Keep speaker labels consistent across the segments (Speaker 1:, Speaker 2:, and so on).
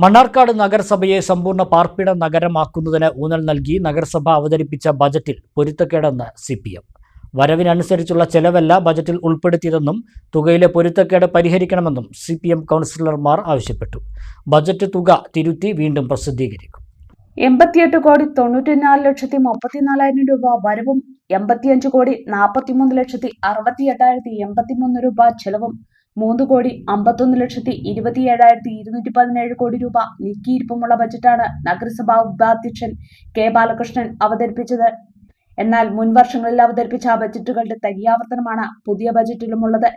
Speaker 1: മണ്ണാർക്കാട് നഗരസഭയെ സമ്പൂർണ്ണ പാർപ്പിട നഗരമാക്കുന്നതിന് ഊന്നൽ നൽകി നഗരസഭ അവതരിപ്പിച്ച ബജറ്റിൽ പൊരുത്തക്കേടെന്ന് CPM. വരവിനനുസരിച്ചുള്ള ചെലവല്ല ബജറ്റിൽ ഉൾപ്പെടുത്തിയതെന്നും തുകയിലെ പൊരുത്തക്കേട് പരിഹരിക്കണമെന്നും CPM കൗൺസിലർമാർ ആവശ്യപ്പെട്ടു. ബജറ്റ് തുക തിരുത്തി വീണ്ടും പ്രസിദ്ധീകരിക്കും.
Speaker 2: 88,94,34,000 രൂപ വരവും 85,43,68,083 രൂപ ചെലവും 3,51,27,217 കോടി രൂപ നീക്കിയിരിപ്പുമുള്ള ബജറ്റാണ് നഗരസഭാ ഉപാധ്യക്ഷൻ കെ ബാലകൃഷ്ണൻ അവതരിപ്പിച്ചത്. എന്നാൽ മുൻവർഷങ്ങളിൽ അവതരിപ്പിച്ച ബജറ്റുകളുടെ തനിയാവർത്തനമാണ് പുതിയ ബജറ്റിലുമുള്ളത്.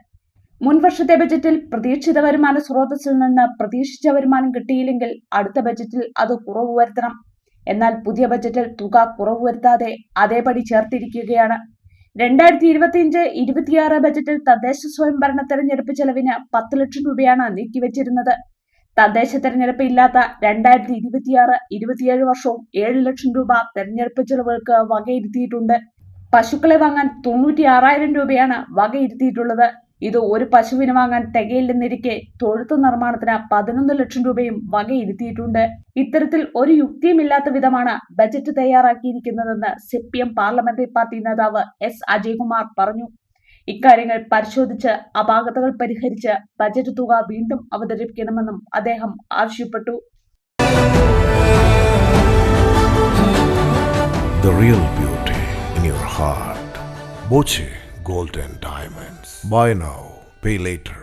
Speaker 2: മുൻവർഷത്തെ ബജറ്റിൽ പ്രതീക്ഷിത വരുമാന സ്രോതസ്സിൽ നിന്ന് പ്രതീക്ഷിച്ച വരുമാനം കിട്ടിയില്ലെങ്കിൽ അടുത്ത ബജറ്റിൽ അത് കുറവ് വരുത്തണം. എന്നാൽ പുതിയ ബജറ്റിൽ തുക കുറവ് വരുത്താതെ അതേപടി ചേർത്തിരിക്കുകയാണ്. 2025-26 ബജറ്റിൽ തദ്ദേശ സ്വയംഭരണ തെരഞ്ഞെടുപ്പ് ചെലവിന് 10 ലക്ഷം രൂപയാണ് നീക്കിവച്ചിരുന്നത്. തദ്ദേശ തെരഞ്ഞെടുപ്പ് ഇല്ലാത്ത 2026-27 വർഷവും 7 ലക്ഷം രൂപ തെരഞ്ഞെടുപ്പ് ചെലവുകൾക്ക് വകയിരുത്തിയിട്ടുണ്ട്. പശുക്കളെ വാങ്ങാൻ 96,000 രൂപയാണ് വകയിരുത്തിയിട്ടുള്ളത്. ഇത് ഒരു പശുവിന് വാങ്ങാൻ തികയില്ലെന്നിരിക്കെ തൊഴുത്ത് നിർമ്മാണത്തിന് 11 ലക്ഷം രൂപയും വകയിരുത്തിയിട്ടുണ്ട്. ഇത്തരത്തിൽ ഒരു യുക്തിയുമില്ലാത്ത വിധമാണ് ബജറ്റ് തയ്യാറാക്കിയിരിക്കുന്നതെന്ന് CPM പാർലമെന്ററി പാർട്ടി നേതാവ് S. അജയ്കുമാർ പറഞ്ഞു. ഇക്കാര്യങ്ങൾ പരിശോധിച്ച് അപാകതകൾ പരിഹരിച്ച് ബജറ്റ് തുക വീണ്ടും അവതരിപ്പിക്കണമെന്നും അദ്ദേഹം ആവശ്യപ്പെട്ടു.
Speaker 3: The real beauty in your heart. Boche Gold and Diamonds. Buy now, pay later.